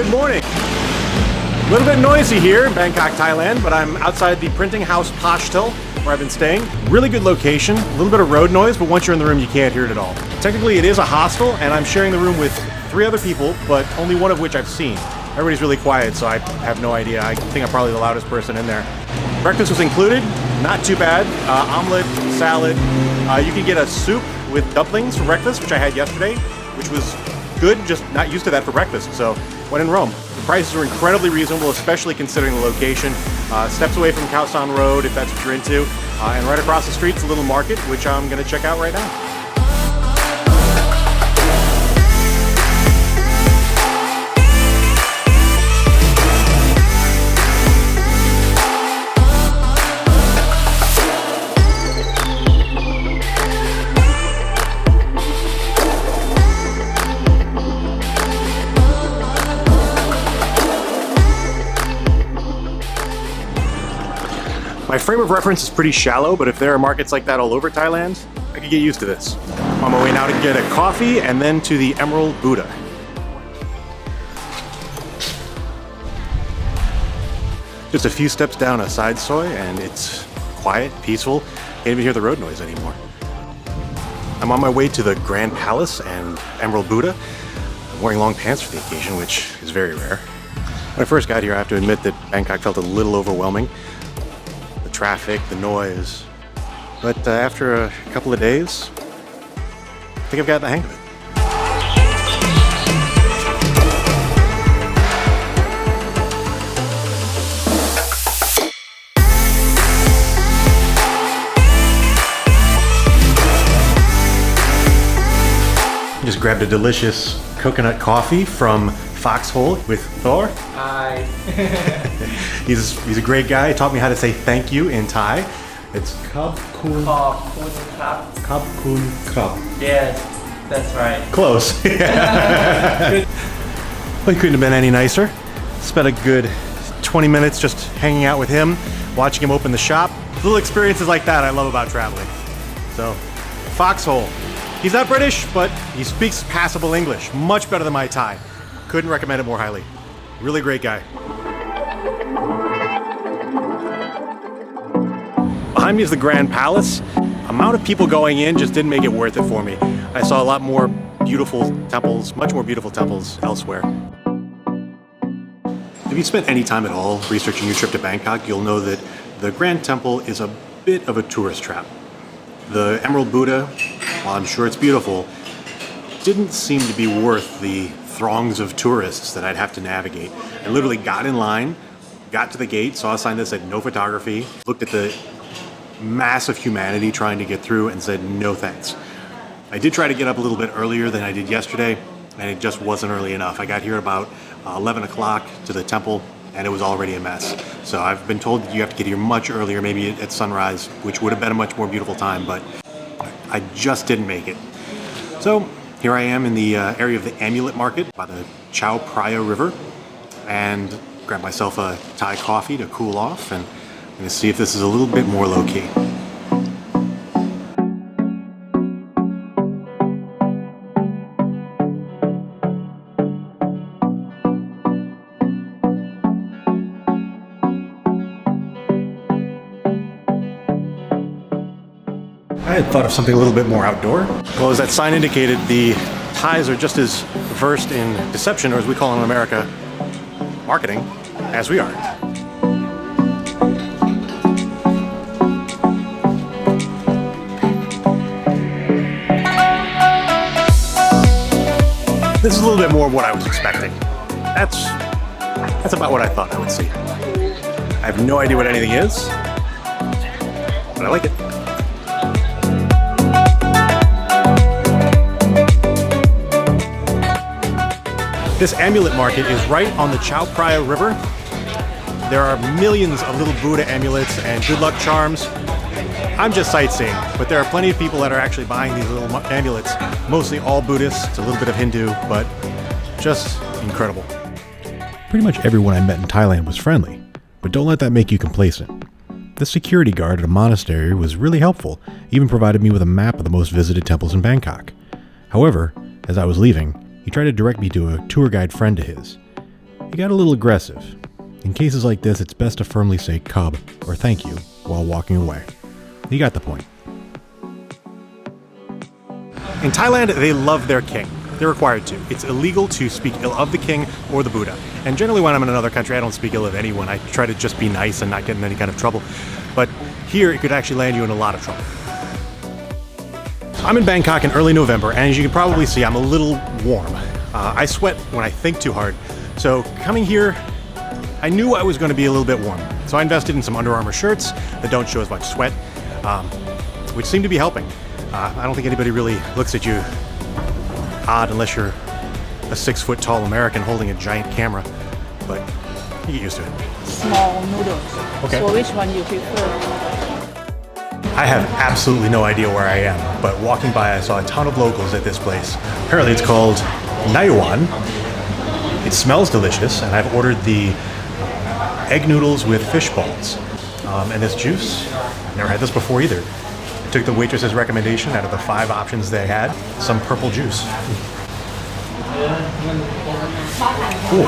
Good morning. A little bit noisy here in Bangkok, Thailand, but I'm outside the printing house Pashtel, where I've been staying. Really good location, a little bit of road noise, but once you're in the room, you can't hear it at all. Technically, it is a hostel, and I'm sharing the room with 3 other people, but only one of which I've seen. Everybody's really quiet, so I have no idea. I think I'm probably the loudest person in there. Breakfast was included, not too bad. Omelet, salad. You can get a soup with dumplings for breakfast, which I had yesterday, which was good, just not used to that for breakfast, so when in Rome. The prices are incredibly reasonable, especially considering the location. Steps away from Khao San Road, if that's what you're into, and right across the street's a little market, which I'm going to check out right now. My frame of reference is pretty shallow, but if there are markets like that all over Thailand, I could get used to this. I'm on my way now to get a coffee and then to the Emerald Buddha. Just a few steps down a side soy and it's quiet, peaceful. Can't even hear the road noise anymore. I'm on my way to the Grand Palace and Emerald Buddha. I'm wearing long pants for the occasion, which is very rare. When I first got here, I have to admit that Bangkok felt a little overwhelming. Traffic, the noise, but after a couple of days, I think I've got the hang of it. Just grabbed a delicious coconut coffee from Foxhole with Thor. Hi. He's a great guy. He taught me how to say thank you in Thai. It's Khab Kun. Khab Kun Khab. Yes, that's right. Close. Well, he couldn't have been any nicer. Spent a good 20 minutes just hanging out with him, watching him open the shop. Little experiences like that I love about traveling. So, Foxhole. He's not British, but he speaks passable English. Much better than my Thai. Couldn't recommend it more highly. Really great guy. Behind me is the Grand Palace. Amount of people going in just didn't make it worth it for me. I saw a lot more beautiful temples, much more beautiful temples elsewhere. If you spent any time at all researching your trip to Bangkok, you'll know that the Grand Temple is a bit of a tourist trap. The Emerald Buddha, while I'm sure it's beautiful, didn't seem to be worth the throngs of tourists that I'd have to navigate. I literally got in line, got to the gate, saw a sign that said no photography, looked at the mass of humanity trying to get through and said no thanks. I did try to get up a little bit earlier than I did yesterday, and it just wasn't early enough. I got here about 11 o'clock to the temple and it was already a mess. So I've been told that you have to get here much earlier, maybe at sunrise, which would have been a much more beautiful time, but I just didn't make it. So here I am in the area of the Amulet Market by the Chao Phraya River, and grab myself a Thai coffee to cool off, and I'm going to see if this is a little bit more low-key. I had thought of something a little bit more outdoor. Well, as that sign indicated, the Thais are just as versed in deception, or as we call it in America, marketing, as we are. This is a little bit more of what I was expecting. That's about what I thought I would see. I have no idea what anything is, but I like it. This amulet market is right on the Chao Phraya River. There are millions of little Buddha amulets and good luck charms. I'm just sightseeing, but there are plenty of people that are actually buying these little amulets. Mostly all Buddhists, a little bit of Hindu, but just incredible. Pretty much everyone I met in Thailand was friendly, but don't let that make you complacent. The security guard at a monastery was really helpful, even provided me with a map of the most visited temples in Bangkok. However, as I was leaving, he tried to direct me to a tour guide friend of his. He got a little aggressive. In cases like this, it's best to firmly say "cub" or "thank you" while walking away. You got the point. In Thailand, they love their king. They're required to. It's illegal to speak ill of the king or the Buddha. And generally when I'm in another country, I don't speak ill of anyone. I try to just be nice and not get in any kind of trouble. But here, it could actually land you in a lot of trouble. I'm in Bangkok in early November, and as you can probably see, I'm a little warm. I sweat when I think too hard. So coming here, I knew I was going to be a little bit warm. So I invested in some Under Armour shirts that don't show as much sweat, which seem to be helping. I don't think anybody really looks at you odd unless you're a 6-foot tall American holding a giant camera, but you get used to it. Small noodles. Okay. So which one you prefer? I have absolutely no idea where I am, but walking by I saw a ton of locals at this place. Apparently it's called Naiwan. It smells delicious, and I've ordered the egg noodles with fish balls. And this juice, I've never had this before either. I took the waitress's recommendation out of the 5 options they had, some purple juice. Cool.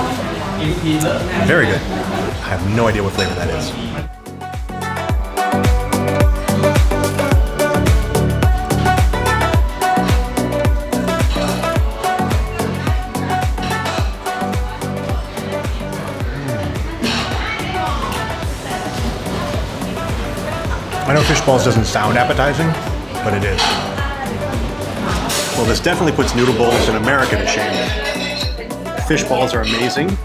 Very good. I have no idea what flavor that is. I know fish balls doesn't sound appetizing, but it is. Well, this definitely puts noodle bowls in America to shame. Fish balls are amazing.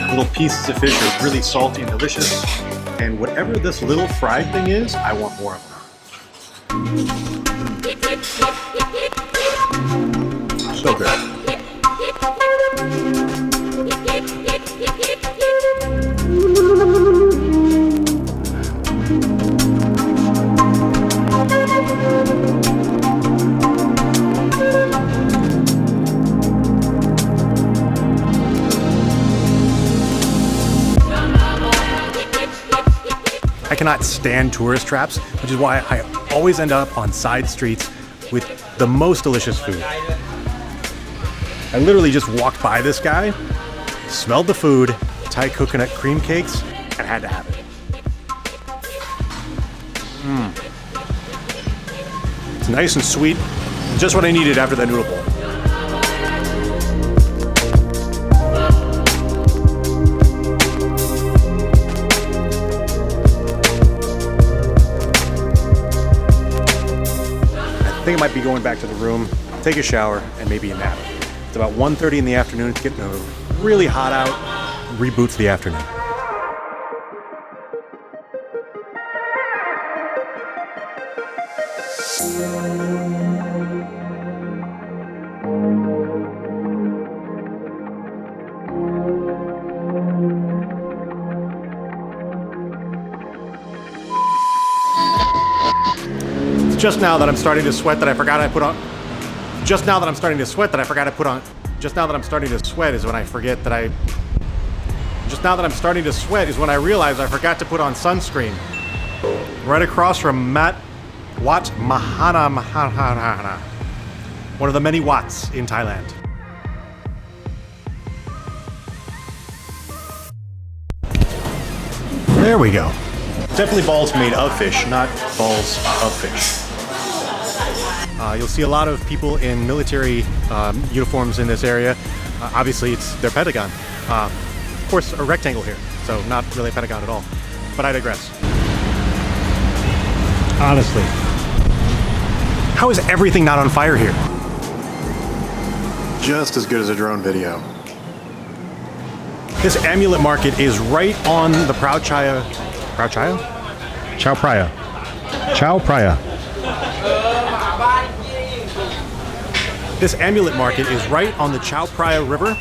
Little pieces of fish are really salty and delicious. And whatever this little fried thing is, I want more of it. So good. I cannot stand tourist traps, which is why I always end up on side streets with the most delicious food. I literally just walked by this guy, smelled the food, Thai coconut cream cakes, and had to have it. It's nice and sweet, just what I needed after that noodle bowl. I think I might be going back to the room, take a shower, and maybe a nap. It's about 1:30 in the afternoon. It's getting really hot out. Reboots the afternoon. Just now that I'm starting to sweat that I forgot I put on. Just now that I'm starting to sweat that I forgot I put on. Just now that I'm starting to sweat is when I forget that I. Just now that I'm starting to sweat is when I realize I forgot to put on sunscreen. Right across from Wat Mahana, one of the many Wats in Thailand. There we go. Definitely balls made of fish, not balls of fish. You'll see a lot of people in military uniforms in this area. Obviously, it's their pentagon. Of course, a rectangle here, so not really a pentagon at all. But I digress. Honestly, how is everything not on fire here? Just as good as a drone video. This amulet market is right on the Chao Phraya. This amulet market is right on the Chao Phraya River,